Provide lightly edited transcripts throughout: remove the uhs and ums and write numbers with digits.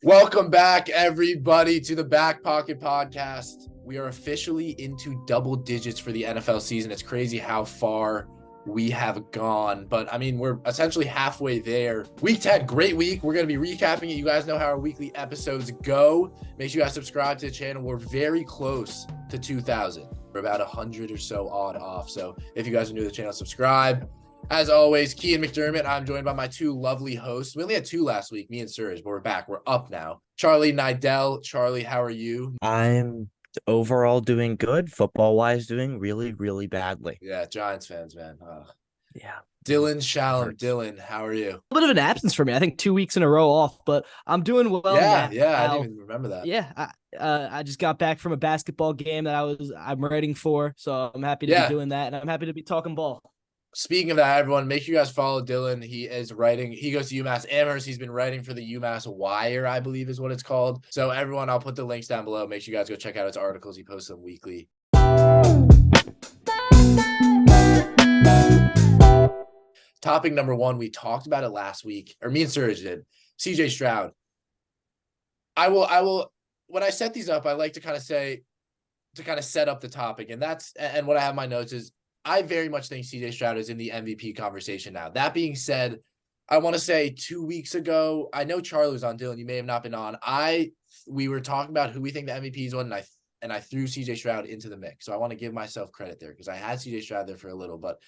Welcome back, everybody, to the Back Pocket Podcast. We are officially into double digits for the NFL season. It's crazy how far we have gone, but I mean, we're essentially halfway there. Week 10, great week. We're going to be recapping it. You guys know how our weekly episodes go. Make sure you guys subscribe to the channel. We're very close to 2,000. We're about 100 or so odd off. So if you guys are new to the channel, subscribe. As always, Kean McDermott. I'm joined by my two lovely hosts. We only had two last week, me and Surge, but we're back. We're up now. Charlie Nidell. Charlie, how are you? I'm overall doing good. Football wise, doing really, really badly. Yeah, Giants fans, man. Yeah. Dylan Shalom. Hurts. Dylan, how are you? A bit of an absence for me. I think 2 weeks in a row off, but I'm doing well Yeah, now. I didn't even remember that. Yeah, I just got back from a basketball game that I'm writing for, so I'm happy to be doing that, and I'm happy to be talking ball. Speaking of that, everyone, make sure you guys follow Dylan. He is writing. He goes to UMass Amherst. He's been writing for the UMass Wire, I believe is what it's called. So everyone, I'll put the links down below. Make sure you guys go check out his articles. He posts them weekly. Topic number one, we talked about it last week, or me and Surge did. CJ Stroud. I will. When I set these up, I like to kind of set up the topic, and what I have in my notes is I very much think CJ Stroud is in the MVP conversation now. That being said, I want to say 2 weeks ago, I know Charlie was on. Dylan, you may have not been on. We were talking about who we think the MVPs was, and I threw CJ Stroud into the mix. So I want to give myself credit there because I had CJ Stroud there for a little, but.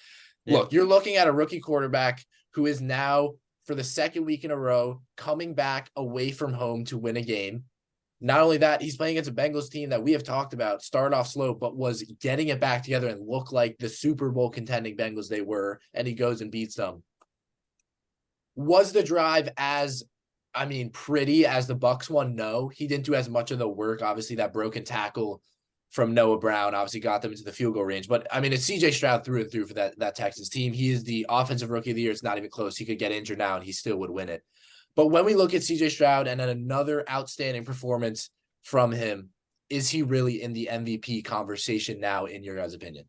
Look, you're looking at a rookie quarterback who is now, for the second week in a row, coming back away from home to win a game. Not only that, he's playing against a Bengals team that we have talked about, started off slow, but was getting it back together and looked like the Super Bowl contending Bengals they were, and he goes and beats them. Was the drive pretty as the Bucs one? No, he didn't do as much of the work. Obviously, that broken tackle from Noah Brown obviously got them into the field goal range. But, I mean, it's CJ Stroud through and through for that Texans team. He is the offensive rookie of the year. It's not even close. He could get injured now, and he still would win it. But when we look at CJ Stroud and then another outstanding performance from him, is he really in the MVP conversation now, in your guys' opinion?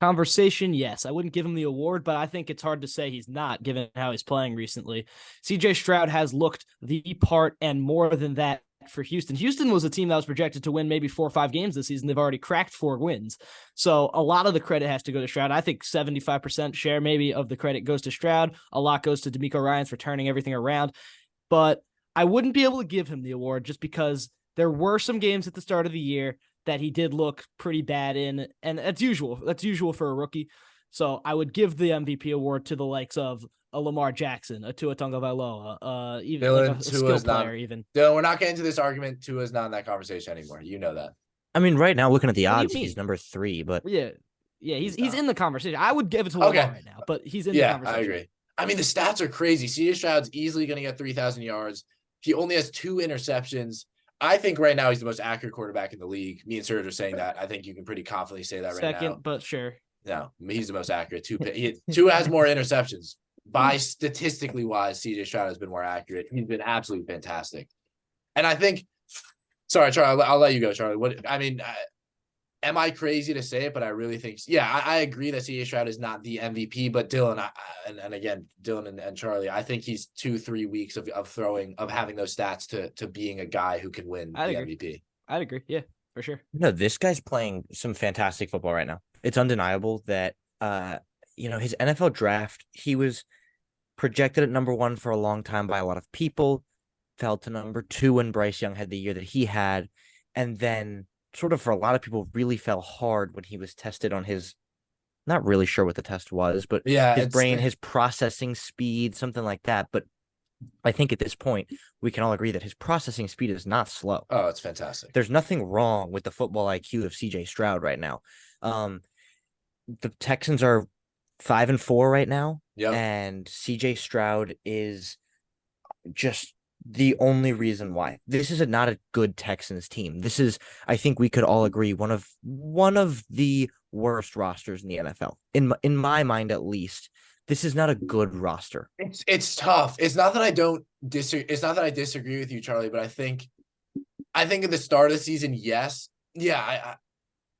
Conversation, yes. I wouldn't give him the award, but I think it's hard to say he's not, given how he's playing recently. CJ Stroud has looked the part and more than that for Houston. Houston was a team that was projected to win maybe 4 or 5 games this season. They've already cracked 4 wins. So a lot of the credit has to go to Stroud. I think 75% share maybe of the credit goes to Stroud. A lot goes to DeMeco Ryans for turning everything around. But I wouldn't be able to give him the award just because there were some games at the start of the year that he did look pretty bad in, and that's usual. That's usual for a rookie. So I would give the MVP award to the likes of a Lamar Jackson, a Tua Tagovailoa, even Dylan, like a skill player. Even Dylan, we're not getting into this argument. Tua's not in that conversation anymore. You know that. I mean, right now, looking at the What do you odds, mean? he's number 3, but yeah, he's in the conversation. I would give it to Lamar right now, but he's in the conversation. I agree. I mean, the stats are crazy. CJ Stroud's easily going to get 3,000 yards. He only has 2 interceptions. I think right now he's the most accurate quarterback in the league. Me and Serge are saying that. I think you can pretty confidently say that right now. Second, but sure. No, he's the most accurate. Tua has more interceptions. By statistically wise, CJ Stroud has been more accurate. He's been absolutely fantastic. And I think, sorry, Charlie, I'll let you go, Charlie. Am I crazy to say it? But I really think, I agree that CJ Stroud is not the MVP. But Dylan, Dylan and Charlie, I think he's 2-3 weeks of having those stats to being a guy who can win the MVP. I'd agree. Yeah, for sure. No, this guy's playing some fantastic football right now. It's undeniable that, his NFL draft, he was projected at number 1 for a long time by a lot of people, fell to number 2 when Bryce Young had the year that he had, and then sort of for a lot of people really fell hard when he was tested on his, not really sure what the test was, but his brain, his processing speed, something like that. But I think at this point, we can all agree that his processing speed is not slow. Oh, it's fantastic. There's nothing wrong with the football IQ of CJ Stroud right now. The Texans are 5-4 right now. Yep. And CJ Stroud is just the only reason why. This is not a good Texans team. This is, I think we could all agree, one of the worst rosters in the NFL. In my mind, at least, this is not a good roster. It's tough. It's not that I don't disagree. It's not that I disagree with you, Charlie, but I think at the start of the season, yes. Yeah,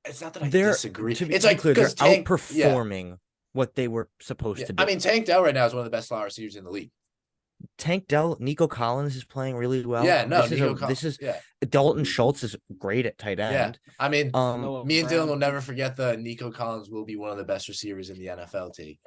it's not that I disagree. It's like clear, they're outperforming what they were supposed to do. I mean, Tank Dell right now is one of the best slot receivers in the league. Nico Collins is playing really well. Yeah, no, This is yeah. Dalton Schultz is great at tight Yeah. end. I mean, Noah me and Dylan Brown. will never forget the Nico Collins will be one of the best receivers in the NFL take.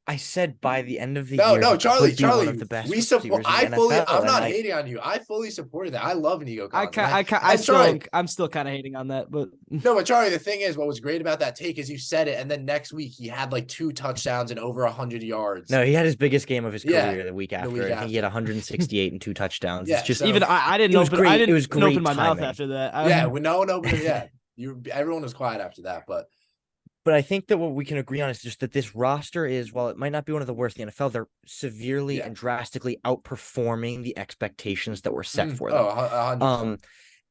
I said by the end of the No, year, no, he Charlie, could be one of the best we support. receivers in the NFL. I'm not hating on you. I fully supported that. I love Nico Collins. I'm still kind of hating on that, but no, but Charlie, the thing is, what was great about that take is you said it, and then next week he had like 2 touchdowns and over 100 yards. No, he had his biggest game of his career the week after. I think he had after. 168 and 2 touchdowns. Yeah, It's just so- even I didn't open. I didn't It was great open my mouth timing. after that. Yeah, when no one opened it, yeah. Everyone was quiet after that, but I think that what we can agree on is just that this roster is, while it might not be one of the worst in the NFL, they're severely and drastically outperforming the expectations that were set for them. 100%.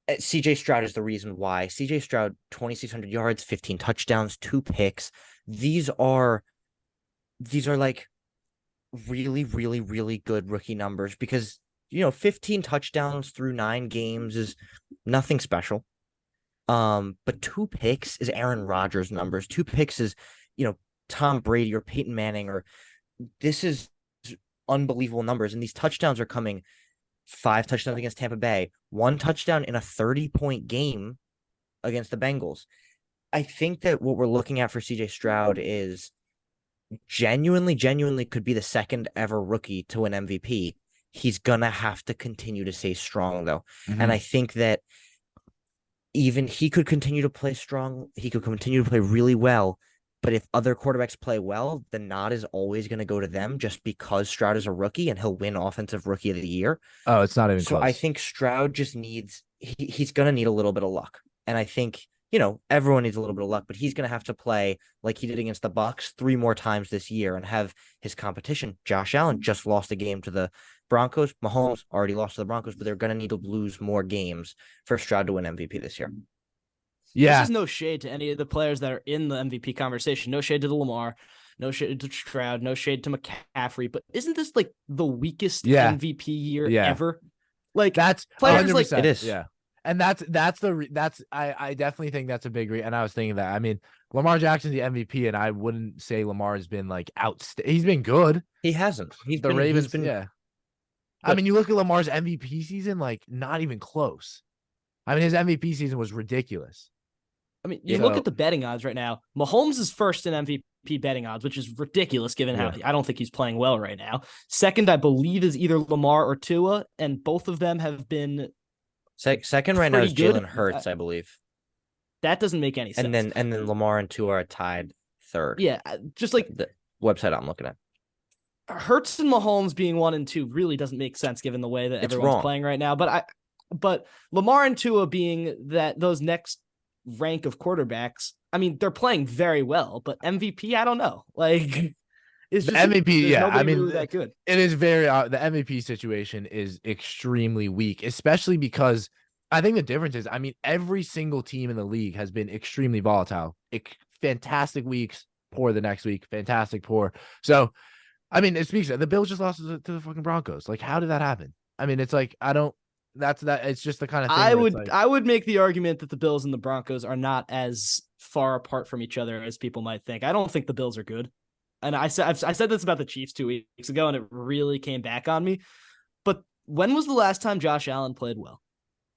CJ Stroud is the reason why. CJ Stroud, 2,600 yards, 15 touchdowns, 2 picks. These are like really, really, really good rookie numbers because, 15 touchdowns through 9 games is nothing special. But 2 picks is Aaron Rodgers numbers. 2 picks is, Tom Brady or Peyton Manning, this is unbelievable numbers. And these touchdowns are coming 5 touchdowns against Tampa Bay, 1 touchdown in a 30-point game against the Bengals. I think that what we're looking at for CJ Stroud is genuinely could be the second ever rookie to win MVP. He's gonna have to continue to stay strong though. Mm-hmm. And I think that even he could continue to play strong. He could continue to play really well. But if other quarterbacks play well, the nod is always going to go to them just because Stroud is a rookie and he'll win Offensive Rookie of the Year. Oh, it's not even close. I think Stroud just needs he's going to need a little bit of luck. And I think, everyone needs a little bit of luck, but he's going to have to play like he did against the Bucs 3 more times this year and have his competition. Josh Allen just lost a game to the Broncos. Mahomes already lost to the Broncos, but they're going to need to lose more games for Stroud to win MVP this year. Yeah. This is no shade to any of the players that are in the MVP conversation. No shade to Lamar, no shade to Stroud, no shade to McCaffrey. But isn't this like the weakest MVP year ever? Like that's players 100%. like it is. Yeah. And I definitely think that's a big and I was thinking that. I mean, Lamar Jackson's the MVP, and I wouldn't say Lamar has been like he's been good. He hasn't. Ravens. Yeah. I mean, you look at Lamar's MVP season, like not even close. I mean, his MVP season was ridiculous. I mean, you look at the betting odds right now. Mahomes is first in MVP betting odds, which is ridiculous given how I don't think he's playing well right now. Second, I believe, is either Lamar or Tua, and both of them have been second right now is Jalen Hurts, I believe. That doesn't make any sense. And then Lamar and Tua are tied third. Yeah, just like the website I'm looking at. Hurts and Mahomes being 1 and 2 really doesn't make sense given the way that everyone's playing right now. But Lamar and Tua being those next rank of quarterbacks, I mean, they're playing very well, but MVP, I don't know. Like, it's just the MVP, I mean, really that good. It is very the MVP situation is extremely weak, especially because I think the difference is, I mean, every single team in the league has been extremely volatile. Fantastic weeks, poor the next week, fantastic, poor. So, I mean, it speaks. The Bills just lost to the fucking Broncos. Like, how did that happen? I mean, it's like it's just the kind of thing I would make the argument that the Bills and the Broncos are not as far apart from each other as people might think. I don't think the Bills are good. And I said this about the Chiefs 2 weeks ago, and it really came back on me. But when was the last time Josh Allen played well?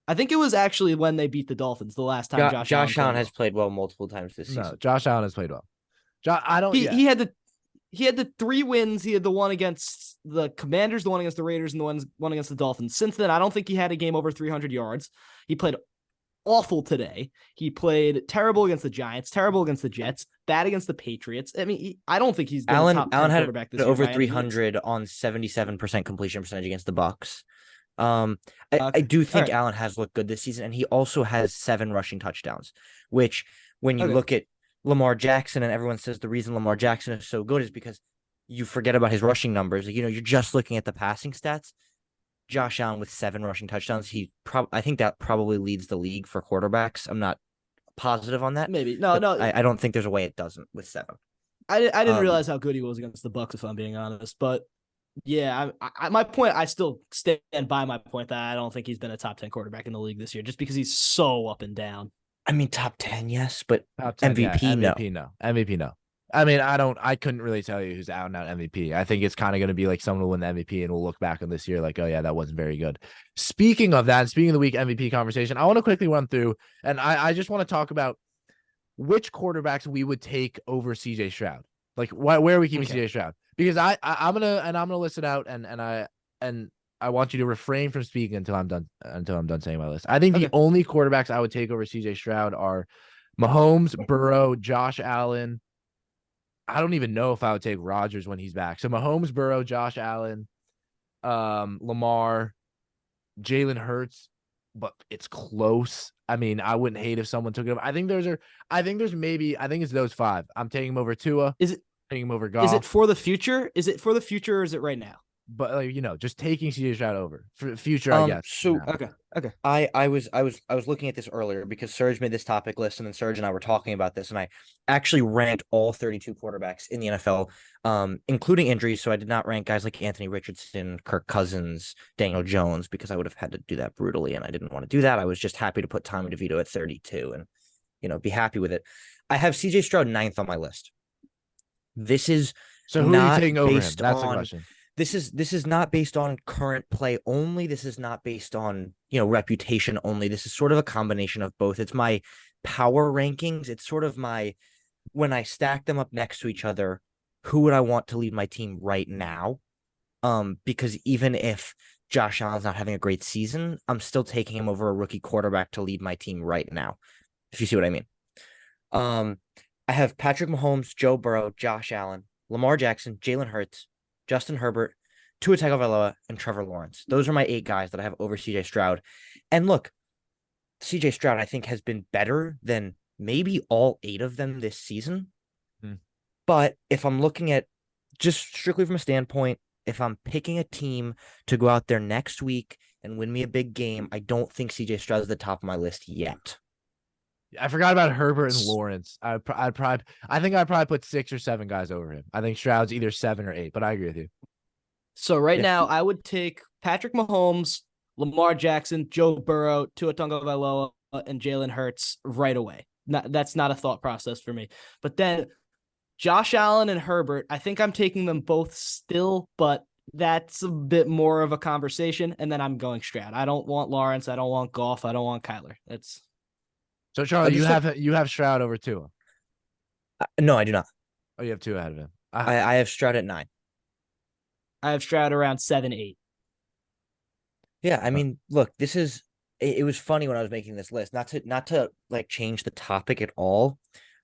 I think it was actually when they beat the Dolphins the last time Josh Allen has played well multiple times this season. No, Josh Allen has played well. He had the 3 wins. He had the one against the Commanders, the one against the Raiders, and the one against the Dolphins. Since then, I don't think he had a game over 300 yards. He played awful today. He played terrible against the Giants, terrible against the Jets, bad against the Patriots. I mean, I don't think he's been a top 10 quarterback this year. Over 300 on 77% completion percentage against the Bucs. I do think Allen has looked good this season, and he also has 7 rushing touchdowns, which when you look at Lamar Jackson, and everyone says the reason Lamar Jackson is so good is because you forget about his rushing numbers. You're just looking at the passing stats. Josh Allen with 7 rushing touchdowns. I think that probably leads the league for quarterbacks. I'm not positive on that. Maybe. No. I don't think there's a way it doesn't with 7. I didn't realize how good he was against the Bucs, if I'm being honest. But yeah, my point, I still stand by my point that I don't think he's been a top 10 quarterback in the league this year, just because he's so up and down. I mean, top 10, yes, but top 10, MVP, MVP, no. MVP, no. I mean, I couldn't really tell you who's out and out MVP. I think it's kind of going to be like someone will win the MVP and we'll look back on this year like, oh yeah, that wasn't very good. Speaking of that, and speaking of the week MVP conversation, I want to quickly run through, and I just want to talk about which quarterbacks we would take over CJ Stroud. Like where are we keeping CJ Stroud? Because I'm gonna list it out, and I want you to refrain from speaking until I'm done saying my list. I think the only quarterbacks I would take over CJ Stroud are Mahomes, Burrow, Josh Allen. I don't even know if I would take Rodgers when he's back. So Mahomes, Burrow, Josh Allen, Lamar, Jalen Hurts, but it's close. I mean, I wouldn't hate if someone took it over. I think it's those five. I'm taking him over Tua. Taking him over Goff. Is it for the future? Is it for the future or is it right now? But like, just taking CJ Stroud over for the future, I guess. So okay. I was looking at this earlier because Serge made this topic list, and then Serge and I were talking about this, and I actually ranked all 32 quarterbacks in the NFL, including injuries. So I did not rank guys like Anthony Richardson, Kirk Cousins, Daniel Jones, because I would have had to do that brutally, and I didn't want to do that. I was just happy to put Tommy DeVito at 32 and be happy with it. I have CJ Stroud 9th on my list. This is so who are you taking over him? That's the question. This is not based on current play only. This is not based on, reputation only. This is sort of a combination of both. It's my power rankings. It's sort of when I stack them up next to each other, who would I want to lead my team right now? Because even if Josh Allen's not having a great season, I'm still taking him over a rookie quarterback to lead my team right now. If you see what I mean. I have Patrick Mahomes, Joe Burrow, Josh Allen, Lamar Jackson, Jalen Hurts, Justin Herbert, Tua Tagovailoa, and Trevor Lawrence. Those are my 8 guys that I have over CJ Stroud. And look, CJ Stroud, I think, has been better than maybe all 8 of them this season. But if I'm looking at just strictly from a standpoint, if I'm picking a team to go out there next week and win me a big game, I don't think CJ Stroud is the top of my list yet. I forgot about Herbert and Lawrence. I think I'd probably put 6 or 7 guys over him. I think Stroud's either 7 or 8, but I agree with you. So right now, I would take Patrick Mahomes, Lamar Jackson, Joe Burrow, Tua Tagovailoa, and Jalen Hurts right away. That's not a thought process for me. But then Josh Allen and Herbert, I think I'm taking them both still, but that's a bit more of a conversation. And then I'm going Stroud. I don't want Lawrence. I don't want Goff. I don't want Kyler. So, Charlie, you have Stroud over Tua. No, I do not. Oh, you have Tua ahead of him. I have Stroud at 9. I have Stroud around 7, 8. Yeah, I mean, look, it was funny when I was making this list, not to like change the topic at all,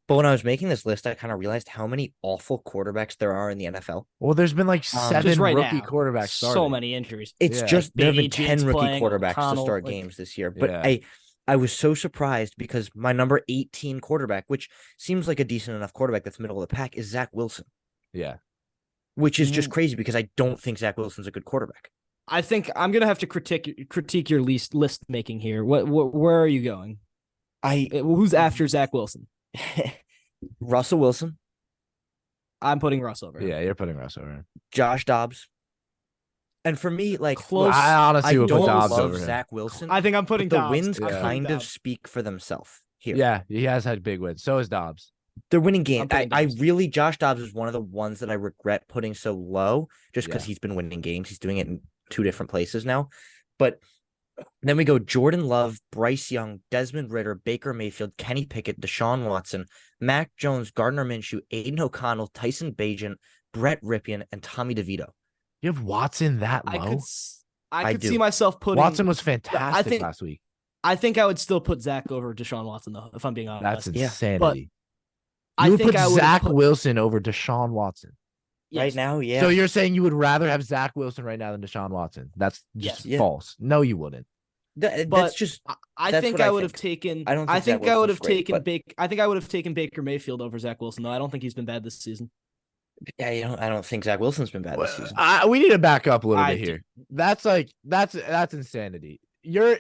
but when I was making this list, I kind of realized how many awful quarterbacks there are in the NFL. Well, there's been like 7 right rookie now, quarterbacks starting. So many injuries. It's just there have been 10 rookie playing, quarterbacks to start games this year, but I was so surprised because my number 18 quarterback, which seems like a decent enough quarterback that's middle of the pack, is Zach Wilson. Yeah. Which is just crazy because I don't think Zach Wilson's a good quarterback. I think I'm gonna have to critique your list making here. Where are you going? Who's after Zach Wilson? Russell Wilson. I'm putting Russ over him. Yeah, you're putting Russ over him. Josh Dobbs. And for me, like close. I honestly would put Dobbs over him. Zach Wilson. I think I'm putting the Dobbs. wins kind of speak for themselves here. Yeah, he has had big wins. So is Dobbs. They're winning games. Josh Dobbs is one of the ones that I regret putting so low just because he's been winning games. He's doing it in 2 different places now. But then we go Jordan Love, Bryce Young, Desmond Ridder, Baker Mayfield, Kenny Pickett, Deshaun Watson, Mac Jones, Gardner Minshew, Aiden O'Connell, Tyson Bagent, Brett Ripien, and Tommy DeVito. You have Watson that low? I could see myself putting Watson was fantastic last week. I think I would still put Zach over Deshaun Watson though, if I'm being honest. That's insanity. But you would put Zach Wilson over Deshaun Watson. Yes. Right now, yeah. So you're saying you would rather have Zach Wilson right now than Deshaun Watson? That's just false. No, you wouldn't. That's just. I think I would have taken. I think I would have taken Baker Mayfield over Zach Wilson. though. I don't think he's been bad this season. Yeah, I don't think Zach Wilson's been bad this season. We need to back up a little bit here. That's insanity.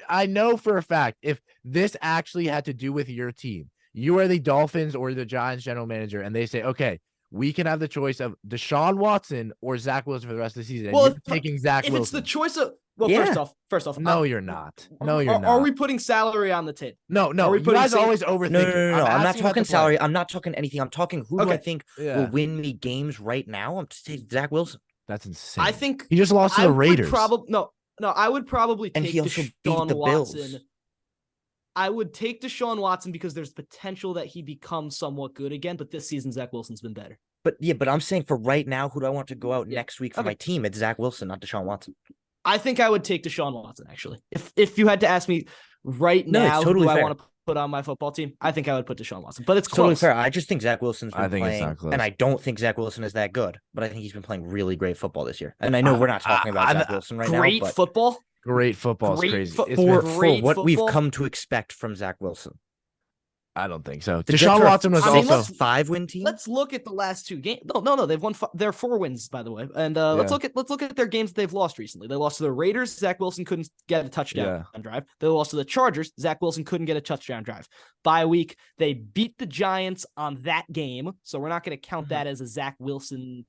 I know for a fact if this actually had to do with your team, you are the Dolphins or the Giants general manager, and they say, okay, we can have the choice of Deshaun Watson or Zach Wilson for the rest of the season. And you're taking Zach Wilson. It's the choice of Well, Yeah. first off, No, you're not. No, you're not. Are we putting salary on the table? No. Are we You putting guys sa- always overthink it. No. I'm not asking about talking the salary. player. I'm not talking anything. I'm talking who do I Okay. think Yeah. will win me games right now? I'm saying Zach Wilson. That's insane. I think he just lost to I the would Raiders. I would probably And take he also beat Deshaun the Watson. Bills. I would take Deshaun Watson because there's potential that he becomes somewhat good again, but this season Zach Wilson's been better. But I'm saying for right now, who do I want to go out next week for Okay. my team? It's Zach Wilson, not Deshaun Watson. I think I would take Deshaun Watson, actually. If you had to ask me right No, it's now totally who I fair. want to put on my football team, I think I would put Deshaun Watson. But it's Totally close. fair. I just think Zach Wilson's been I think it's playing, not close. and I don't think Zach Wilson is that good, but I think he's been playing really great football this year. And I know we're not talking about Zach Wilson right Great now, but football. Great football is Great crazy. fo- It's for been- Great what we've football. come to expect from Zach Wilson. I don't think so. The Deshaun Jets are Watson was I mean, also. let's- 5-win team. Let's look at the last two games. No, they've won. They're 4 wins, by the way. And let's Yeah. look at their games that they've lost recently. They lost to the Raiders. Zach Wilson couldn't get a touchdown drive. They lost to the Chargers. Zach Wilson couldn't get a touchdown drive. Bye week, they beat the Giants on that game, so we're not going to count that as a Zach Wilson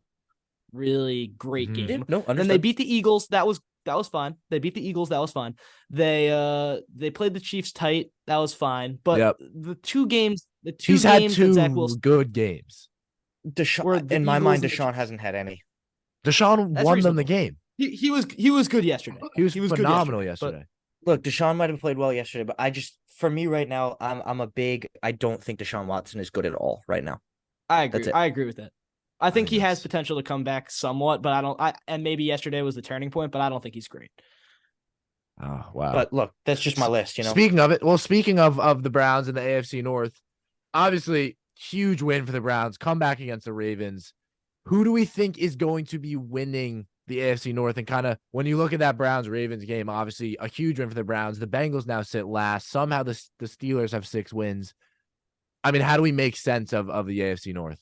really great Mhm. game. No, Then they understood. beat the Eagles. That was fine. They beat the Eagles. That was fine. They played the Chiefs tight. That was fine. But Yep. the two games He's that had Zach 2 Wilson good games. were Deshaun, the in my Eagles mind, and the Deshaun hasn't had any. Deshaun That's won them the reasonable. game. he was good yesterday. He was good phenomenal yesterday, yesterday. Look, Deshaun might have played well yesterday, but for me right now, I don't think Deshaun Watson is good at all right now. I agree. That's it. I agree with that. I think think he has that's- potential to come back somewhat, but and maybe yesterday was the turning point, but I don't think he's great. Oh wow! But look, that's just my list, Speaking of it, speaking of the Browns and the AFC North, obviously huge win for the Browns. Come back against the Ravens. Who do we think is going to be winning the AFC North? And kind of when you look at that Browns Ravens game, obviously a huge win for the Browns. The Bengals now sit last. Somehow the Steelers have 6 wins. I mean, how do we make sense of the AFC North?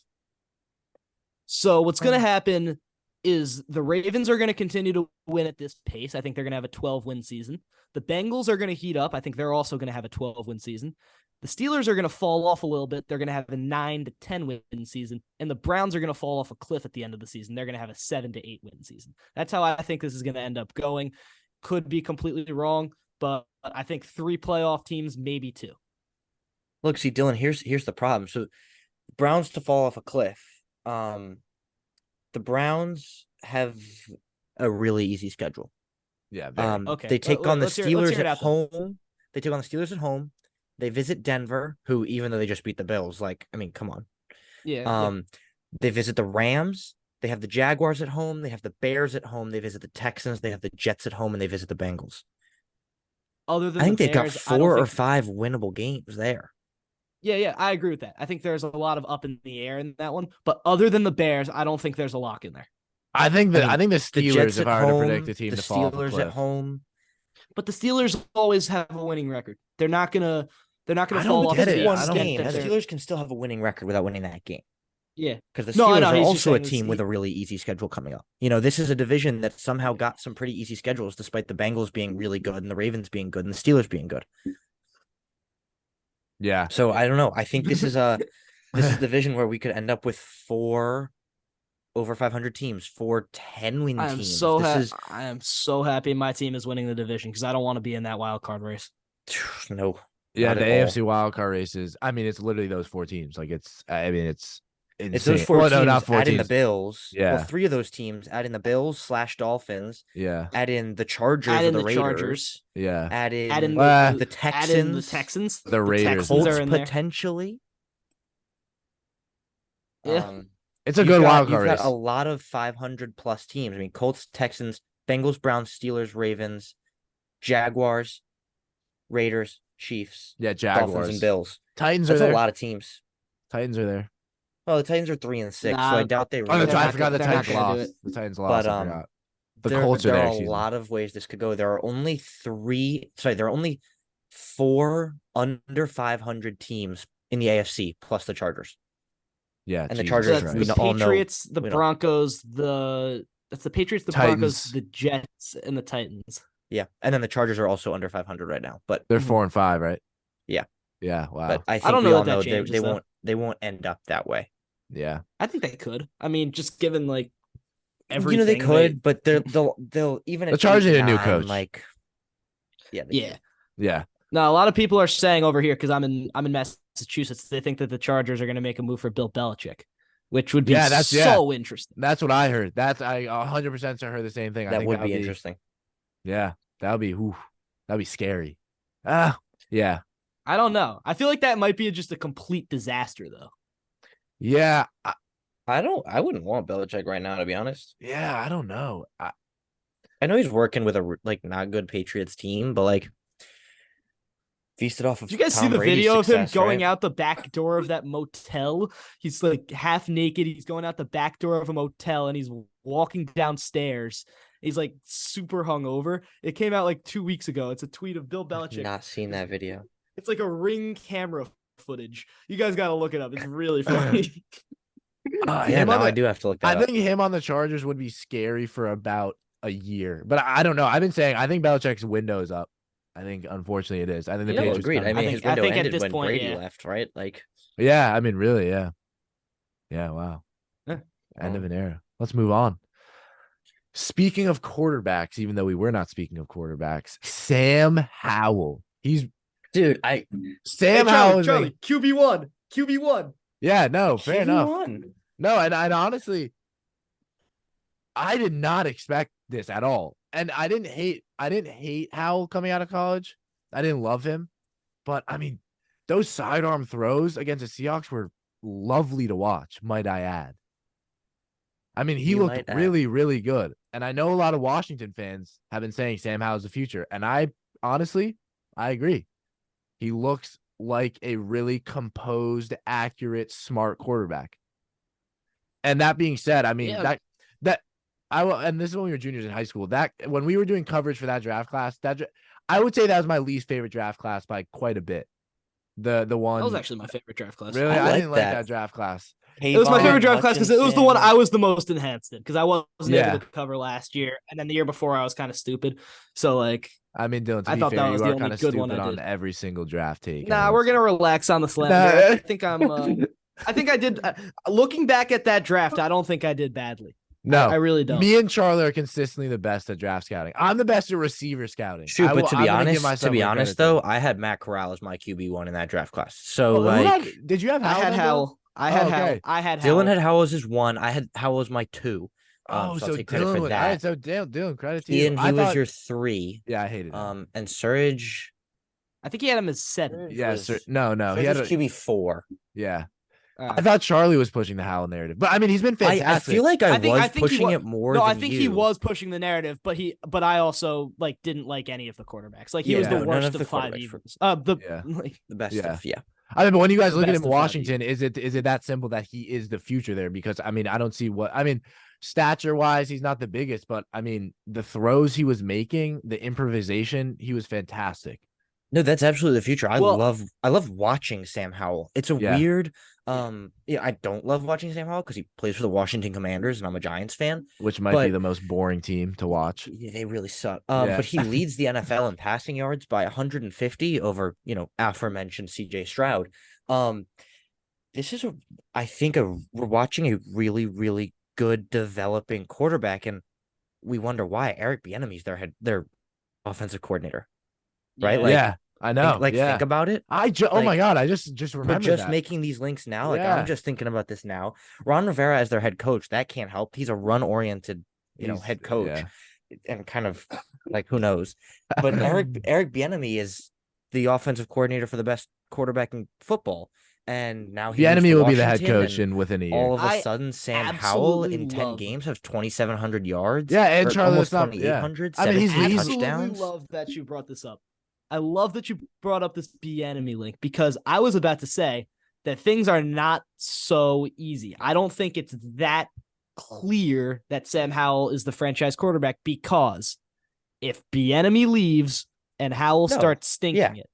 So what's going to happen is the Ravens are going to continue to win at this pace. I think they're going to have a 12-win season. The Bengals are going to heat up. I think they're also going to have a 12-win season. The Steelers are going to fall off a little bit. They're going to have a 9 to 10-win season. And the Browns are going to fall off a cliff at the end of the season. They're going to have a 7 to 8-win season. That's how I think this is going to end up going. Could be completely wrong, but I think 3 playoff teams, maybe 2. Look, see, Dylan, here's the problem. So Browns to fall off a cliff. The Browns have a really easy schedule. Yeah. Okay. They take on the Let's hear Steelers it at out then. home. They take on the Steelers at home. They visit Denver, who even though they just beat the Bills, come on. Yeah. They visit the Rams. They have the Jaguars at home. They have the Bears at home. They visit the Texans. They have the Jets at home, and they visit the Bengals. Other than I think the they've got Bears, I don't 4 or think- 5 winnable games there. Yeah, I agree with that. I think there's a lot of up in the air in that one. But other than the Bears, I don't think there's a lock in there. I think the The Steelers, Jets if at I were to home, predict a team the to fall off a Steelers cliff. at home. But the Steelers always have a winning record. They're not gonna I fall don't off get the it. One I don't game. get The it. Steelers can still have a winning record without winning that game. Yeah. Because the No, I Steelers know, are he's just also a saying team with a really easy schedule coming up. This is a division that somehow got some pretty easy schedules, despite the Bengals being really good and the Ravens being good and the Steelers being good. Yeah. So I don't know. I think this is a division where we could end up with 4 over 500 teams, 4 10-win I am teams. I am so happy my team is winning the division because I don't want to be in that wild card race. No. Yeah, Not the at all. AFC wildcard races. I mean, it's literally those 4 teams. It's insane. It's those 4 Well, teams, no, not 4 add in the teams. Bills. Yeah. Well, 3 of those teams, add in the Bills / Dolphins, Yeah. add in the Chargers Add or in the the Raiders, Chargers. Yeah. add in, Add in the Add in the Texans, Texans. The Raiders. Texans Colts are in there. potentially. Yeah. It's a You've good got- wild card You've race. got a lot of 500 plus teams. I mean, Colts, Texans, Bengals, Browns, Steelers, Ravens, Jaguars, Raiders, Chiefs, Yeah, Dolphins, Jaguars. and Bills. Titans That's are a there. lot of teams. Titans are there. Well, the Titans are 3 and 6, so Nah. I doubt they. Oh, They're that's right. I not forgot the gonna- they're not Titans gonna do lost. it. The Titans lost. But I forgot. The there, Colts are there there. are a excuse me. lot of ways this could go. There are only 4 under 500 teams in the AFC plus the Chargers. Yeah, and the Jesus Chargers, That's we the all know- Patriots, the we know. Broncos, that's the Patriots, the Broncos, Titans. the Jets, and the Titans. Yeah, and then the Chargers are also under 500 right now. But They're 4 and 5, right? Yeah. Yeah. Wow. but I think don't we know all that know changes, they though. won't end up that way. yeah. I think they could. I mean, just given everything. They could, but they'll even They're at charging a new 8-9, coach. Like, yeah, Yeah. Now, a lot of people are saying over here, because I'm in Massachusetts, they think that the Chargers are going to make a move for Bill Belichick, which would be so interesting. That's what I heard. I 100% heard the same thing. I that think would be interesting. Yeah, that'd be scary. Yeah. I don't know. I feel like that might be just a complete disaster, though. Yeah. I wouldn't want Belichick right now, to be honest. Yeah, I don't know. I know he's working with a not good Patriots team, but like feasted off of. Did you guys Tom see the Brady's video success, of him going right? out the back door of that motel? He's like half naked. He's going out the back door of a motel and he's walking downstairs. He's like super hungover. It came out like 2 weeks ago. It's a tweet of Bill Belichick. Not seen that video. It's like a Ring camera footage. You guys got to look it up. It's really funny. I do have to look that up. I think him on the Chargers would be scary for about a year, but I don't know. I've been saying I think Belichick's window is up. I think unfortunately it is. I think the Patriots agreed. I mean, his window think at ended this when point, Brady left, right? Like, yeah. I mean, really, yeah. Yeah. Wow. Yeah. End of an era. Let's move on. Speaking of quarterbacks, even though we were not speaking of quarterbacks, Sam Howell. dude, Sam Howell is Charlie, QB1. Yeah, no, fair enough. QB1. No, and honestly, I did not expect this at all. And I didn't hate Howell coming out of college. I didn't love him. But I mean, those sidearm throws against the Seahawks were lovely to watch, might I add. I mean, he looked really, really good. And I know a lot of Washington fans have been saying Sam Howell's the future. And I agree. He looks like a really composed, accurate, smart quarterback. And that being said, I mean, and this is when we were juniors in high school, that when we were doing coverage for that draft class, I would say that was my least favorite draft class by quite a bit. The one that was actually my favorite draft class. Really, I didn't like that draft class. It was my favorite draft class because it was the one I was the most enhanced in because I wasn't able to cover last year, and then the year before I was kind of stupid. So like, I mean, Dylan, I thought that was the only good stupid one I did on every single draft take. Nah, we're gonna relax on the slander. I think I think I did. Looking back at that draft, I don't think I did badly. No, I really don't. Me and Charlie are consistently the best at draft scouting. I'm the best at receiver scouting. Shoot, but to be honest, though, I had Matt Corral as my QB1 in that draft class. So did you have Howell? I had Howell. I had Howell. Dylan had Howell as his 1. I had Howell as my 2. So I'll take credit for that. All right, so Dylan, credit to you. Ian, he was your 3. Yeah, I hated him. And Surge, I think he had him as 7. Yeah, no, he had QB4. Yeah. I thought Charlie was pushing the Howell narrative, but I mean, he's been fantastic. I feel like I was pushing it more. No, I think he was pushing the narrative, but I also like didn't like any of the quarterbacks. Like he was the worst of 5 evens. The best stuff. Yeah. I mean, but when you guys look at him in Washington, is it that simple that he is the future there? Because I mean, I don't see stature wise, he's not the biggest, but I mean, the throws he was making, the improvisation, he was fantastic. No, that's absolutely the future. I love watching Sam Howell. It's a weird. I don't love watching Sam Howell because he plays for the Washington Commanders, and I'm a Giants fan, which might be the most boring team to watch. Yeah, they really suck. But he leads the NFL in passing yards by 150 over, aforementioned CJ Stroud. This is we're watching a really, really good developing quarterback, and we wonder why Eric Bieniemy is their offensive coordinator, right? I know. Think about it. Oh my God, I just remember that. Making these links now. I'm just thinking about this now. Ron Rivera as their head coach, that can't help. He's a run-oriented, head coach, and kind of who knows. But Eric Bieniemy is the offensive coordinator for the best quarterback in football, and now Bieniemy will be the head coach within a year. All of a sudden, Sam Howell in 10 games has 2,700 yards. Yeah, and Charlie's not 2,800. I mean, he's touchdowns. I love that you brought this up. I love that you brought up this Bieniemy link because I was about to say that things are not so easy. I don't think it's that clear that Sam Howell is the franchise quarterback because if Bieniemy leaves and Howell starts stinking it,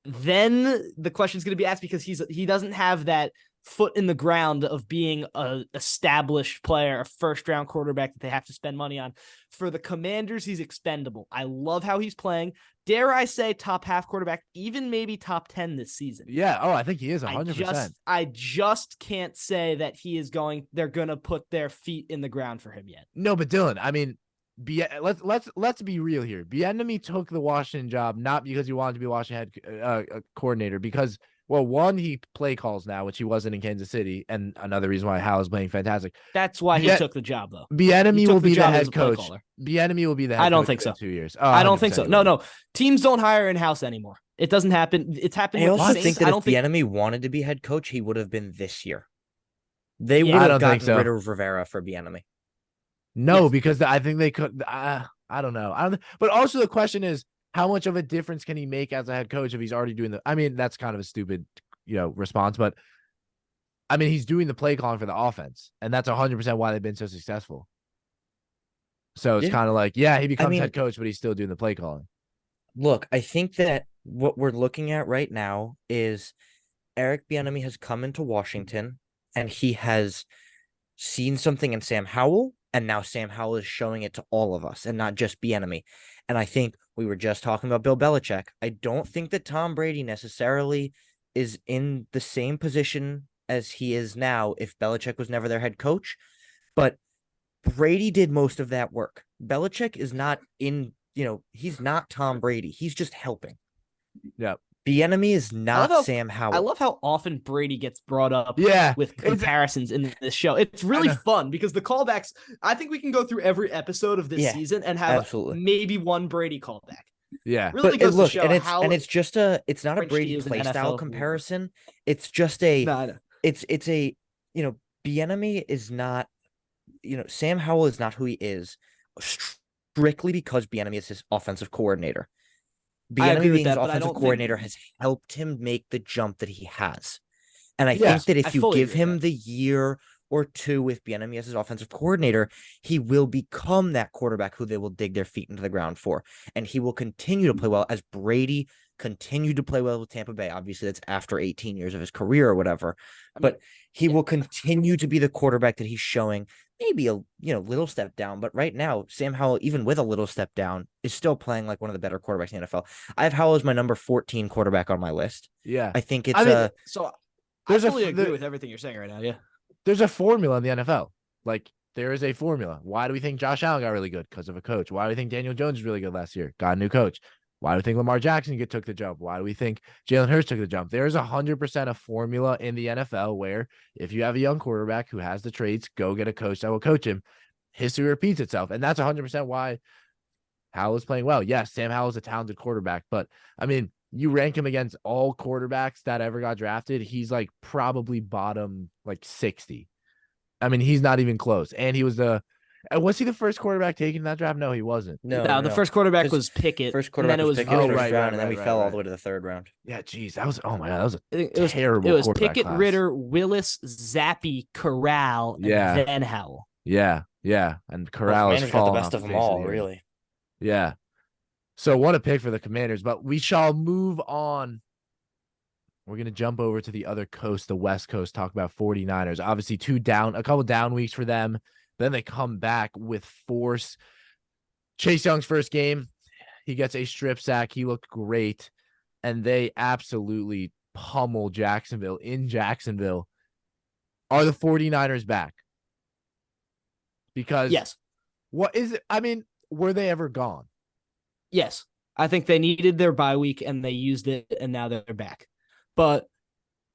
then the question is going to be asked because he doesn't have that foot in the ground of being a established player, a first-round quarterback that they have to spend money on. For the Commanders, he's expendable. I love how he's playing. Dare I say top half quarterback, even maybe top 10 this season. Yeah. Oh, I think he is 100%. I just can't say that they're going to put their feet in the ground for him yet. No, but Dylan, I mean, let's be real here. Bieniemy took the Washington job not because he wanted to be Washington head coordinator, because, well, one, he play calls now, which he wasn't in Kansas City, and another reason why Howell is playing fantastic. That's why he took the job, though. Bieniemy will be the head coach. Bieniemy will be the head coach. I don't think so. 2 years. I don't think so. No. Teams don't hire in-house anymore. It doesn't happen. It's happened. I with also the think Saints. that if Bieniemy wanted to be head coach, he would have been this year. They would have gotten rid of Rivera for Bieniemy. No, Yes. because I think they could. I don't know. But also the question is, how much of a difference can he make as a head coach if he's already doing I mean, that's kind of a stupid, response, but I mean, he's doing the play calling for the offense, and that's 100% why they've been so successful. So it's kind of like, he becomes head coach, but he's still doing the play calling. Look, I think that what we're looking at right now is Eric Bieniemy has come into Washington and he has seen something in Sam Howell, and now Sam Howell is showing it to all of us and not just Bieniemy. And I think we were just talking about Bill Belichick. I don't think that Tom Brady necessarily is in the same position as he is now if Belichick was never their head coach, but Brady did most of that work. Belichick is not he's not Tom Brady. He's just helping. Yeah. Bieniemy is not Sam Howell. I love how often Brady gets brought up with comparisons in this show. It's really fun because the callbacks, I think we can go through every episode of this season and have maybe one Brady callback. Yeah. Really goes to show it's not a Brady play style comparison. It's just Bieniemy is not, Sam Howell is not who he is strictly because Bieniemy is his offensive coordinator. Bieniemy being his offensive coordinator has helped him make the jump that he has. And I think that if you give him the year or two with Bieniemy as his offensive coordinator, he will become that quarterback who they will dig their feet into the ground for. And he will continue to play well as Brady continued to play well with Tampa Bay. Obviously, that's after 18 years of his career or whatever. But he will continue to be the quarterback that he's showing. Maybe a little step down, but right now Sam Howell, even with a little step down, is still playing like one of the better quarterbacks in the NFL. I have Howell as my number 14 quarterback on my list. Yeah, I think it's I fully agree with everything you're saying right now. Yeah, there's a formula in the NFL. Like, there is a formula. Why do we think Josh Allen got really good? Because of a coach. Why do we think Daniel Jones is really good last year? Got a new coach. Why do we think Lamar Jackson took the jump? Why do we think Jalen Hurts took the jump? There's 100% a formula in the NFL where if you have a young quarterback who has the traits, go get a coach that will coach him. History repeats itself. And that's 100% why Howell is playing well. Yes, Sam Howell is a talented quarterback, but I mean, you rank him against all quarterbacks that ever got drafted, he's like probably bottom 60. I mean, he's not even close. And he was was he the first quarterback taken in that draft? No, he wasn't. No, the first quarterback was Pickett. First quarterback was Pickett in the first round, and then we fell all the way to the third round. Yeah, geez, that was a terrible. It was quarterback Pickett, class. Ritter, Willis, Zappy, Corral, and then Howell. Yeah, and Corral is got the best of them all, really. Yeah. So what a pick for the Commanders, but we shall move on. We're going to jump over to the other coast, the West Coast, talk about 49ers. Obviously, a couple down weeks for them. Then they come back with force. Chase Young's first game, he gets a strip sack. He looked great. And they absolutely pummel Jacksonville in Jacksonville. Are the 49ers back? Because yes. What is it? I mean, were they ever gone? Yes. I think they needed their bye week and they used it, and now they're back. But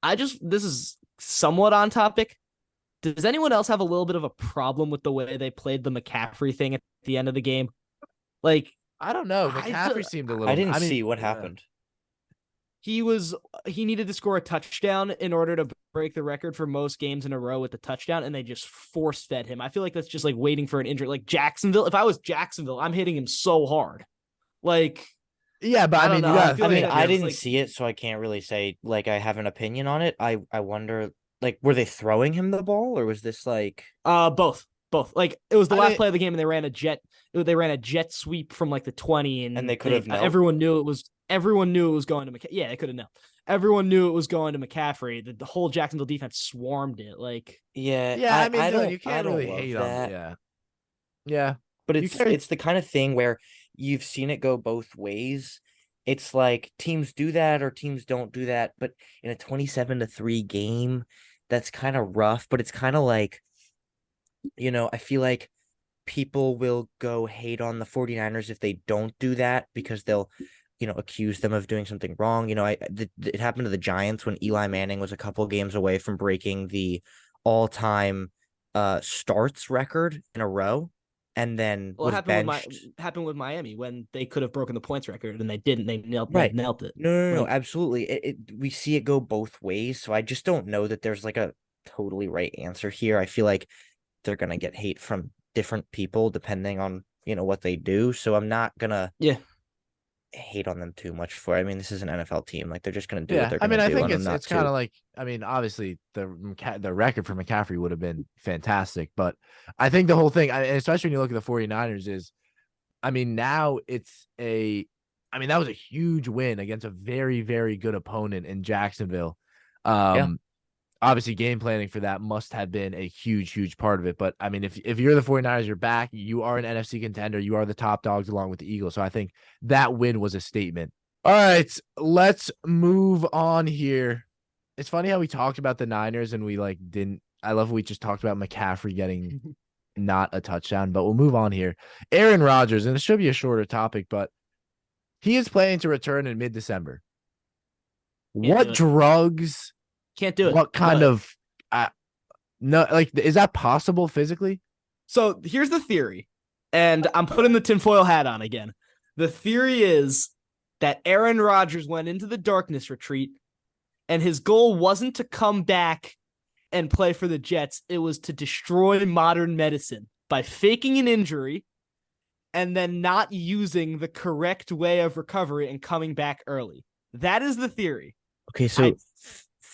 this is somewhat on topic. Does anyone else have a little bit of a problem with the way they played the McCaffrey thing at the end of the game? Like, I don't know. McCaffrey seemed a little. I didn't see what happened. He needed to score a touchdown in order to break the record for most games in a row with the touchdown, and they just force fed him. I feel like that's just like waiting for an injury. Like Jacksonville, if I was Jacksonville, I'm hitting him so hard. Like, yeah, but I mean, I didn't see it, so I can't really say like I have an opinion on it. I wonder. Like, were they throwing him the ball, or was this like both? Like, it was the last play of the game, and they ran a jet sweep from like the 20, and they could have everyone knew it was everyone knew it was going to McCaffrey. Yeah, they could have known. Everyone knew it was going to McCaffrey. The whole Jacksonville defense swarmed it. Like, Yeah, Yeah, I mean, Dylan, you I can't don't really love hate on that. it. Yeah. Yeah. But You can't- it's the kind of thing where you've seen it go both ways. It's like teams do that or teams don't do that, but in a 27-3 game, that's kind of rough, but it's kind of like, I feel like people will go hate on the 49ers if they don't do that because they'll, accuse them of doing something wrong. It happened to the Giants when Eli Manning was a couple games away from breaking the all-time starts record in a row. And then well, it was benched. happened with Miami when they could have broken the points record and they didn't. They knelt Right. it. No, Like, absolutely. We see it go both ways. So I just don't know that there's like a totally right answer here. I feel like they're gonna get hate from different people depending on what they do. So I'm not gonna hate on them too much for. I mean, this is an NFL team. Like they're just gonna do what they're gonna do. I think and I'm not it's kind too- of like, I mean, obviously the record for McCaffrey would have been fantastic, but I think the whole thing, and especially when you look at the 49ers, is, I mean, now that was a huge win against a very, very good opponent in Jacksonville. Obviously game planning for that must have been a huge, huge part of it. But I mean, if you're the 49ers, you're back, you are an NFC contender, you are the top dogs along with the Eagles. So I think that win was a statement. All right, let's move on here. It's funny how we talked about the Niners and we didn't. I love we just talked about McCaffrey getting not a touchdown, but we'll move on here. Aaron Rodgers, and this should be a shorter topic, but he is planning to return in mid-December. What drugs? Can't do it. What kind of no, is that possible physically? So here's the theory, and I'm putting the tinfoil hat on again. The theory is that Aaron Rodgers went into the darkness retreat, and his goal wasn't to come back and play for the Jets. It was to destroy modern medicine by faking an injury and then not using the correct way of recovery and coming back early. That is the theory. Okay, so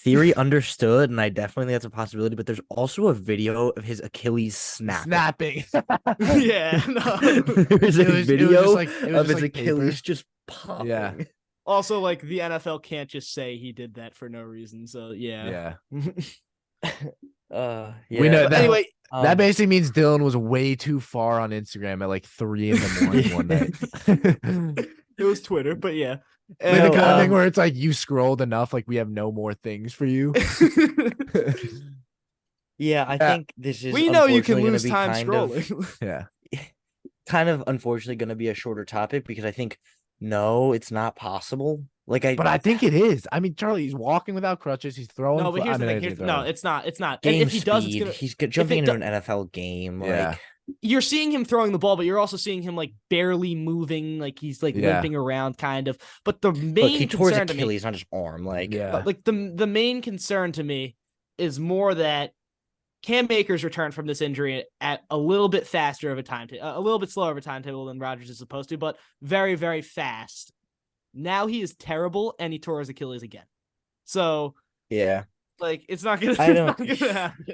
theory understood, and I definitely think that's a possibility, but there's also a video of his Achilles snapping. Yeah. No. There's a video of his paper. Achilles just popping. Yeah. Also, the NFL can't just say he did that for no reason. So Yeah. Yeah. We know that. Anyway, that basically means Dylan was way too far on Instagram at 3 a.m. one night. It was Twitter, but yeah. The kind of thing where it's you scrolled enough, we have no more things for you. Yeah, I think this is. We know you can unfortunately lose gonna be time scrolling. kind of unfortunately going to be a shorter topic because I think no, it's not possible. But I think it is. I mean, Charlie, he's walking without crutches. He's throwing. No, but here's the thing. No, it's not. It's not. Game and if he does, speed. he's jumping into an NFL game. Yeah. You're seeing him throwing the ball, but you're also seeing him barely moving, he's limping around kind of. But the main he tore his concern to me, Achilles, not his arm. the main concern to me is more that Cam Akers returned from this injury at a little bit faster of a timetable, a little bit slower of a timetable than Rodgers is supposed to, but very, very fast. Now he is terrible, and he tore his Achilles again. So yeah. It's not gonna. I don't. Happen.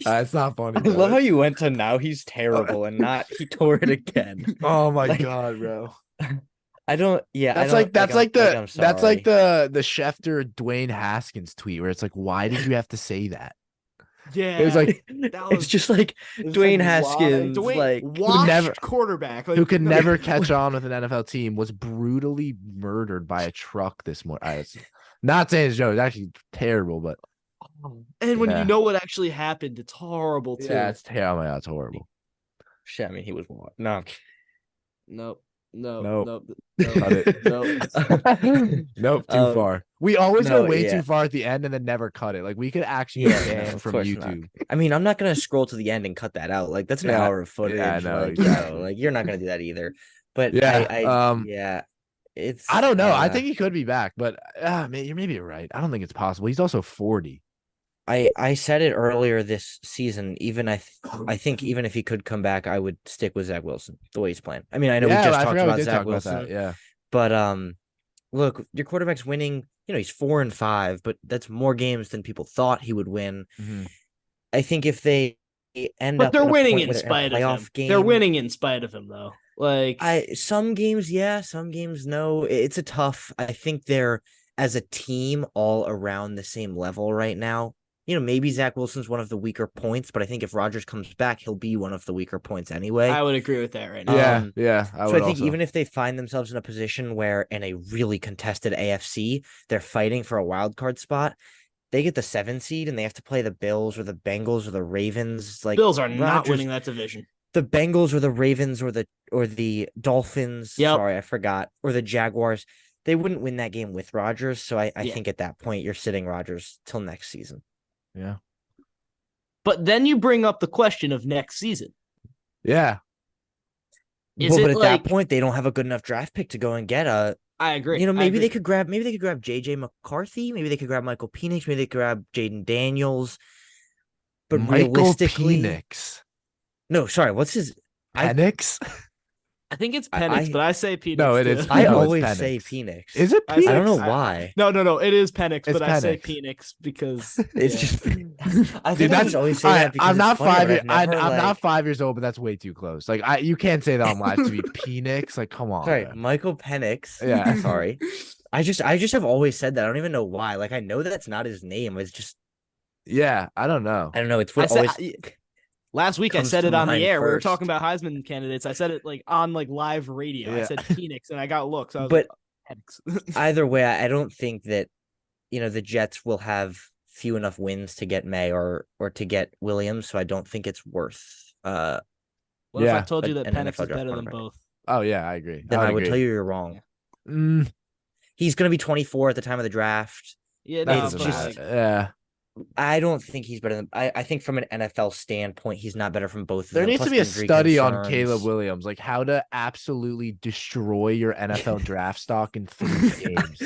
It's not funny. I love how you went to now he's terrible and not he tore it again. Oh my god, bro! I don't. Yeah, that's that's like the Schefter Dwayne Haskins tweet where it's why did you have to say that? Yeah, it was it's just Dwayne Haskins, washed quarterback who could never catch on with an NFL team was brutally murdered by a truck this morning. Not saying it's a joke, it's actually terrible, but and when you know what actually happened, it's horrible too. Yeah, it's terrible. Yeah, it's horrible. Shit, I mean, he was what? No. Nope. Cut it. Nope. Too far. We always go way too far at the end and then never cut it. We could actually get banned from YouTube. Not. I mean, I'm not gonna scroll to the end and cut that out. That's an hour of footage. Yeah, I know. Exactly. You're not gonna do that either. But I don't know. I think he could be back, but maybe you're right. I don't think it's possible. He's also 40. I said it earlier this season. Even I think even if he could come back, I would stick with Zach Wilson the way he's playing. I mean, I know we just talked about Zach Wilson. But look, your quarterback's winning. He's 4-5, but that's more games than people thought he would win. Mm-hmm. I think if they end up, they're winning in spite of him. They're winning in spite of him, though. Like Some games, yeah, some games, no. It's a tough. I think they're as a team all around the same level right now. Maybe Zach Wilson's one of the weaker points, but I think if Rodgers comes back, he'll be one of the weaker points anyway. I would agree with that right now. Yeah, I So would I think also. even if they find themselves in a position where in a really contested AFC, they're fighting for a wild card spot, they get the 7 seed and they have to play the Bills or the Bengals or the Ravens. Like Bills are not Rodgers, winning that division. the Bengals or the Ravens or the Dolphins. Yep. Sorry, I forgot. Or the Jaguars. They wouldn't win that game with Rodgers. So I think at that point you're sitting Rodgers till next season. Yeah. But then you bring up the question of next season. Yeah. But at that point, they don't have a good enough draft pick to go and get a. I agree. Maybe they could grab JJ McCarthy. Maybe they could grab Michael Penix. Maybe they could grab Jaden Daniels. But Michael realistically, Penix. No, sorry. What's his Penix? I think it's Penix, but I say Penix. No, it is. I No, it's always Penix. say Penix. Is it Penix? I don't know why. No. It is Penix, It's but I say Penix. Penix because It's just. I Dude, think I just always say that because I'm not it's funny, 5 but years. I've never, I'm not 5 years old, but that's way too close. Like you can't say that on live to be Penix. Like, come on. Sorry, man. Michael Penix. Yeah. Sorry. I just have always said that. I don't even know why. Like I know that's not his name. It's just Yeah, I don't know. I don't know. It's what always. Last week I comes said to it on the mind air. We were first. talking about Heisman candidates. I said it like on like live radio. I Yeah. said Penix and I got looks. I was But like, Penix. either way, I don't think that the Jets will have few enough wins to get May or to get Williams. So I don't think it's worth. What if I told you an that Penix NFL is better draft than quarterback. both? Oh yeah, I agree. Then I would tell you you're wrong. Mm, He's going to be 24 at the time of the draft. Yeah, that no, doesn't but matter. like, Yeah. I don't think he's better than. I think from an NFL standpoint, he's not better from both of There them. needs to Plus be a injury study on concerns. Caleb Williams, like how to absolutely destroy your NFL draft stock in 3 games.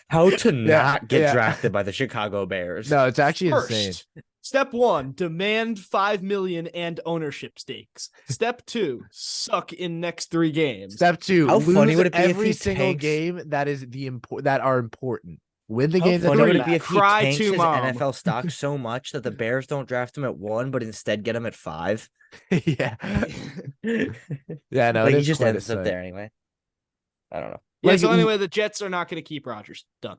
How to not get yeah. drafted by the Chicago Bears. No, it's actually first, insane. Step 1, demand 5 million and ownership stakes. Step 2, suck in next 3 games. Step 2, How lose funny would it be if every he single tanks- game that is that are important. Win the How game. funny would it three. be if he Cry tanks to his mom. NFL stock so much that the Bears don't draft him at 1, but instead get him at 5? Yeah. Yeah, no, Like it he is just quite a ends up sight. there anyway. I don't know. Yeah, Like, so anyway, the Jets are not going to keep Rodgers. Done.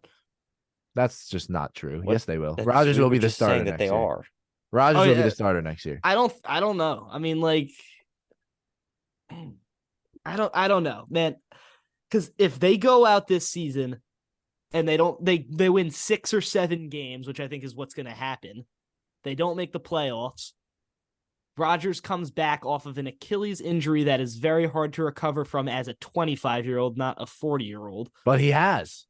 That's just not true. What? Yes, they will. That's- Rodgers we will were be the just saying starter that next they year. are. Rodgers Oh, will be yeah. the starter next year. I don't know. I mean, like, I don't know, man. Because if they go out this season and they win 6 or 7 games, which I think is what's going to happen. They don't make the playoffs. Rodgers comes back off of an Achilles injury that is very hard to recover from as a 25-year-old, not a 40-year-old. But he has.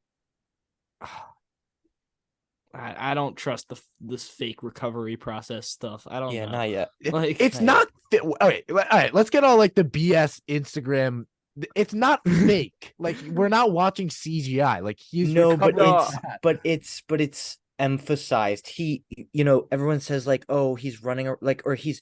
I don't trust this fake recovery process stuff. I don't know. Not yet. Like, It's not. All right. Let's get all like the BS Instagram. It's not fake. Like we're not watching CGI. Like he's No, but recovering it's emphasized. He, everyone says like, oh, he's running or he's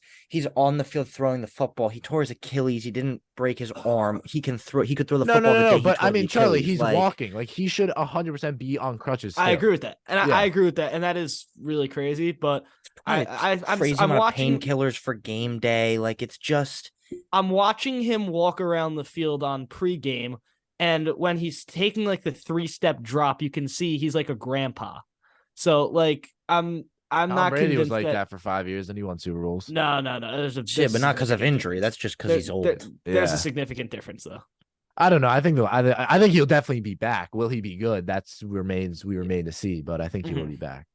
on the field throwing the football. He tore his Achilles. He didn't break his arm. He could throw the football. the day he But I tore the mean, Charlie, Achilles. he's Like, walking. Like he should 100% be on crutches. I still. agree with that, and Yeah. I agree with that, and that is really crazy. But I'm crazy I'm amount of watching painkillers for game day. Like it's just I'm watching him walk around the field on pregame, and when he's taking like the 3-step drop, you can see he's like a grandpa. So like I'm Tom not Brady convinced was like that for 5 years, and he won Super Bowls. No. There's shit, but not because of significant injury. difference. That's just because he's old. There's Yeah. a significant difference though. I don't know. I think I think he'll definitely be back. Will he be good? We remain to see. But I think he will be back.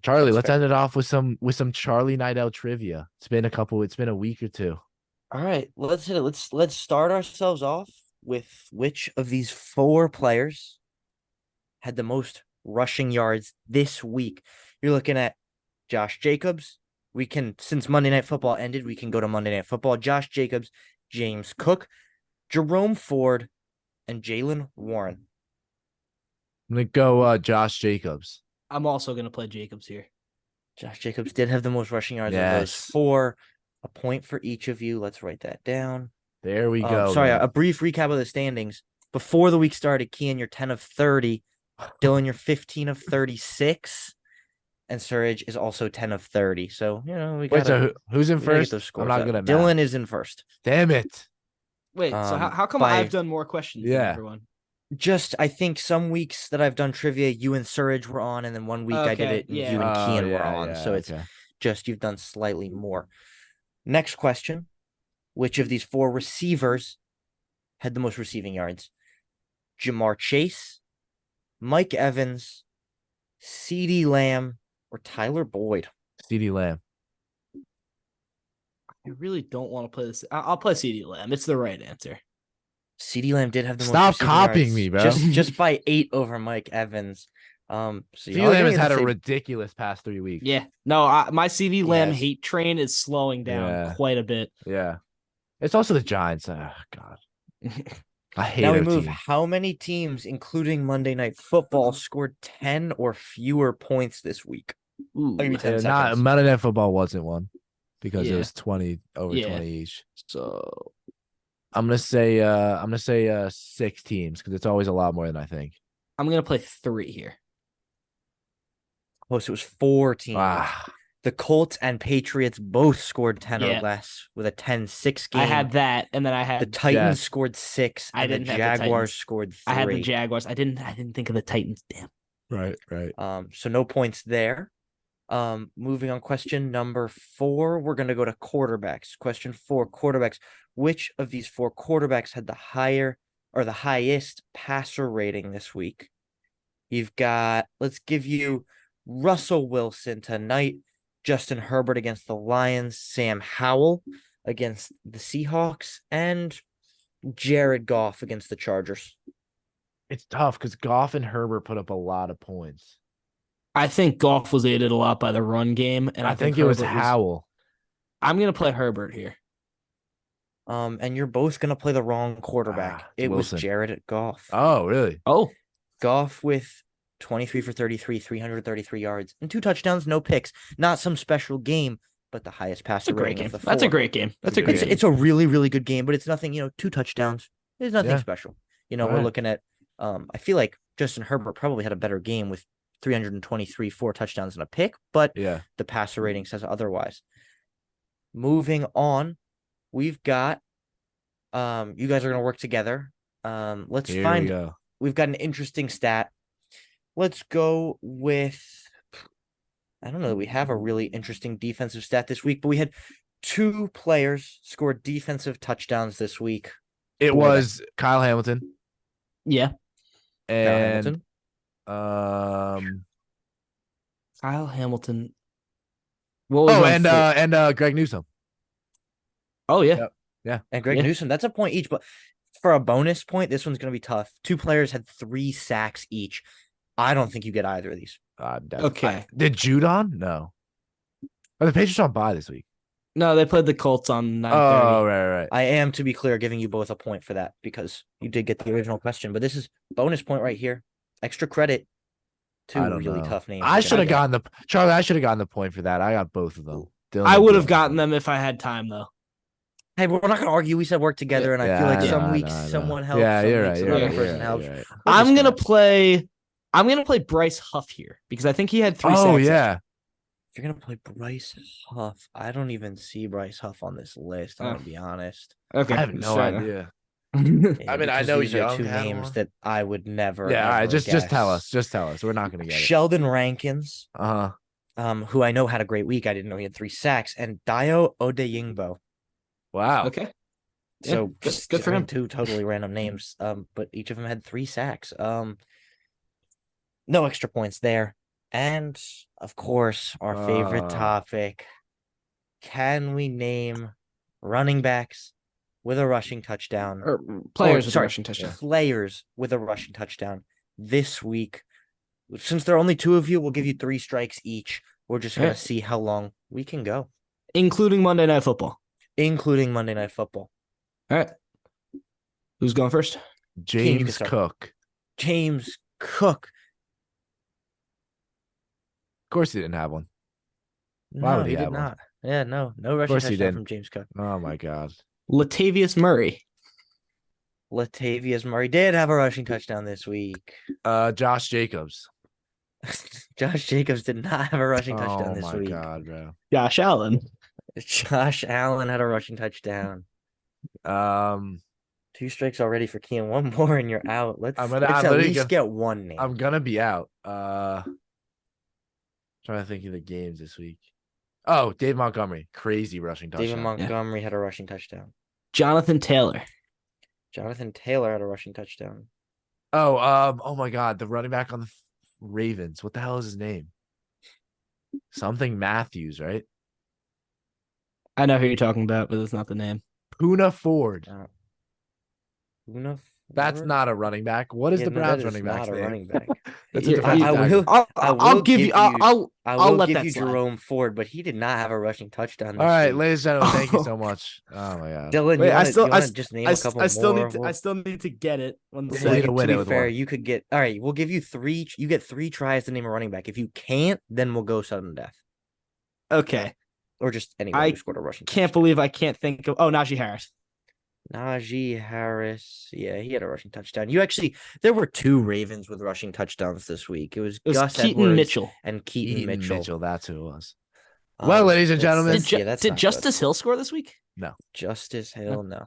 Charlie, That's let's fair. end it off with some Charlie Nidell trivia. It's been a week or two. All right, let's hit it. Let's start ourselves off with which of these 4 players had the most rushing yards this week. You're looking at Josh Jacobs. Since Monday Night Football ended, we can go to Monday Night Football. Josh Jacobs, James Cook, Jerome Ford, and Jalen Warren. I'm gonna go Josh Jacobs. I'm also gonna play Jacobs here. Josh Jacobs did have the most rushing yards of those Yes. 4. A point for each of you. Let's write that down. There we go. Sorry, man. a brief recap of the standings. Before the week started, Kian, you're 10 of 30. Dylan, you're 15 of 36. And Surridge is also 10 of 30. So, we got Wait, so who's in first? those I'm scores not up. good at math. Dylan is in first. Damn it. Wait, so how come by- I've done more questions than Yeah. everyone? Just I think some weeks that I've done trivia, you and Surridge were on, and then one week I did Okay, it and yeah. you and Oh, Kian were yeah, on. yeah, So it's okay. just you've done slightly more. Next question. Which of these four receivers had the most receiving yards? Jamar Chase, Mike Evans, CeeDee Lamb, or Tyler Boyd? CeeDee Lamb. I really don't want to play this. I'll play CD Lamb. It's the right answer. CeeDee Lamb did have the most Stop receiving copying yards, me, bro. Just by 8 over Mike Evans. So CeeDee Lamb has had a ridiculous past 3 weeks. Yeah. No, my CD Lamb has. hate train is slowing down Yeah. quite a bit. Yeah. It's also the Giants. Oh, God. I hate Now we our move. team. How many teams, including Monday Night Football, scored 10 or fewer points this week? Ooh. I'll give you 10 Yeah, seconds. Monday Night Football wasn't one because it Yeah. was 20 over Yeah. 20 each. So I'm gonna say 6 teams because it's always a lot more than I think. I'm gonna play 3 here. Oh, so it was 4 teams. Ah, The Colts and Patriots both scored 10 or Yeah. less with a 10-6 game. I had that, and then I the had Titans Jets. scored 6, I and the didn't have the Jaguars Titans. scored 3. I had the Jaguars. I didn't think of the Titans. Damn. right. So no points there. Moving on, question number 4, we're going to go to quarterbacks. Question 4, quarterbacks. Which of these 4 quarterbacks had the highest passer rating this week? You've got, let's give you Russell Wilson tonight, Justin Herbert against the Lions, Sam Howell against the Seahawks, and Jared Goff against the Chargers. It's tough because Goff and Herbert put up a lot of points. I think Goff was aided a lot by the run game, and I think it was Herbert Howell. I'm gonna play Herbert here. And you're both going to play the wrong quarterback. It's It was Wilson. Jared Goff. Oh, really? Oh, Goff with 23 for 33, 333 yards, and 2 touchdowns, no picks. Not some special game, but the highest that's passer a great rating game. of the 4. That's a great game. That's a great It's, game. it's a really, really good game, but it's nothing, 2 touchdowns. It's nothing Yeah. special. We're Right. looking at, I feel like Justin Herbert probably had a better game with 323, 4 touchdowns and a pick, but Yeah. the passer rating says otherwise. Moving on, we've got, you guys are going to work together. Let's Here find, we go. we've got an interesting stat. Let's go with, I don't know that we have a really interesting defensive stat this week, but we had 2 players score defensive touchdowns this week. It Who were they? was Kyle Hamilton Yeah, Kyle and Hamilton. Kyle Hamilton. What was one for- and Greg Newsome. Oh yeah. Yep. And Greg Yeah. Newsome. That's a point each, but for a bonus point, this one's going to be tough. 2 players had 3 sacks each. I don't think you get either of these. Okay. Did Judon? No. Oh, the Patriots on bye this week. No, they played the Colts on 9:30. Oh, right. I am, to be clear, giving you both a point for that because you did get the original question, but this is bonus point right here. Extra credit. 2 I don't really know. tough names. I should have got. gotten Charlie. I should have gotten the point for that. I got both of them. Dylan I and would have Dylan. gotten them if I had time, though. Hey, we're not going to argue. We said work together, and I feel like some weeks someone helps. Yeah, some you're weeks right. you're another right, person helps. You're right. We're I'm just gonna play Bryce Huff here because I think he had 3 Oh sacks. yeah. If you're gonna play Bryce Huff, I don't even see Bryce Huff on this list. I'm gonna be honest. Okay. I have no Sorry. idea. Yeah, I mean, I because know these are Young 2 had names one. that I would never. Yeah. All right. ever Just tell guess. us. Just tell us. We're not gonna get it. Sheldon Rankins, Uh-huh. who I know had a great week. I didn't know he had 3 sacks, and Dio Odeyingbo. Wow. Okay. Yeah, So good for him. 2 totally random names. But each of them had 3 sacks. No extra points there. And of course, our favorite topic. Can we name running backs with a rushing touchdown? Or players with sorry, rushing touchdown. Players with a rushing touchdown this week. Since there are only 2 of you, we'll give you 3 strikes each. We're just gonna Yeah. see how long we can go, Including Monday Night Football. including Monday Night Football. All right. Who's going first? can James start. Cook. James Cook. Of course he didn't have one. Why No, would he did have one? not. Yeah, no rushing course he touchdown didn't. from James Cook. Oh my God. Latavius Murray. Latavius Murray did have a rushing touchdown this week. Josh Jacobs. Josh Jacobs did not have a rushing touchdown this Oh my week. God, bro. Josh Allen. Josh Allen had a rushing touchdown. 2 strikes already for Kean. One more and you're out. Let's I'm at literally least get one name. I'm gonna be out. Trying to think of the games this week. Oh, Dave Montgomery, crazy rushing touchdown. David Montgomery had a rushing touchdown. Jonathan Taylor. Jonathan Taylor had a rushing touchdown. Oh my God, the running back on the Ravens. What the hell is his name? Something Matthews, right? I know who you're talking about, but it's not the name. Puna Ford. Una That's Ford? not a running back. What is Yeah, the no, Browns that is running back's not a name? running back. That's a Yeah, defensive I tackle. will. I'll give you. I'll will let give that you slide. Jerome Ford, but he did not have a rushing touchdown this All right, week. ladies and gentlemen, thank you so much. Oh my God. Dylan, Wait, you want to just name a couple more? I still need to get it. One We second. need to win to it be with fair, one. you could get all right. We'll give you 3. You get 3 tries to name a running back. If you can't, then we'll go sudden death Okay. or just anyone I who scored a rushing. Can't believe I can't think of. Oh, Najee Harris. Najee Harris. Yeah, he had a rushing touchdown. There were 2 Ravens with rushing touchdowns this week. It was Gus Keaton Edwards Mitchell. and Keaton Mitchell. That's who it was. Well, ladies and gentlemen, Did Justice Hill score this week? No. Justice Hill, no.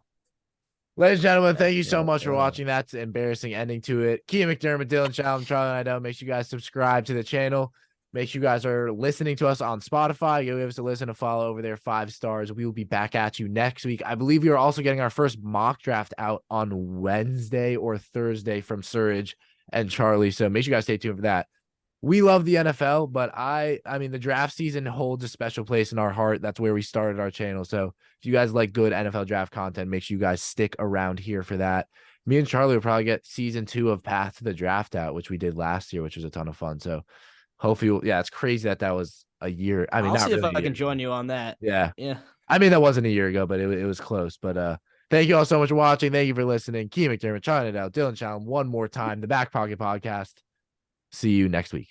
Ladies and gentlemen, thank you so No, much for no. watching. That's an embarrassing ending to it. Kean McDermott, Dylan Challen, Charlie and I know. Make sure you guys subscribe to the channel. Make sure you guys are listening to us on Spotify. You'll give us a listen, a follow over there, 5 stars. We will be back at you next week. I believe we are also getting our first mock draft out on Wednesday or Thursday from Surge and Charlie. So make sure you guys stay tuned for that. We love the NFL, but I mean, the draft season holds a special place in our heart. That's where we started our channel. So if you guys like good NFL draft content, make sure you guys stick around here for that. Me and Charlie will probably get season 2 of Path to the Draft out, which we did last year, which was a ton of fun. So hopefully, it's crazy that was a year. I mean, I'll not see really if I can join you on that. Yeah. Yeah. I mean, that wasn't a year ago, but it was close. But thank you all so much for watching. Thank you for listening. Kean McDermott, trying it out. Dylan Challen, one more time. The Back Pocket Podcast. See you next week.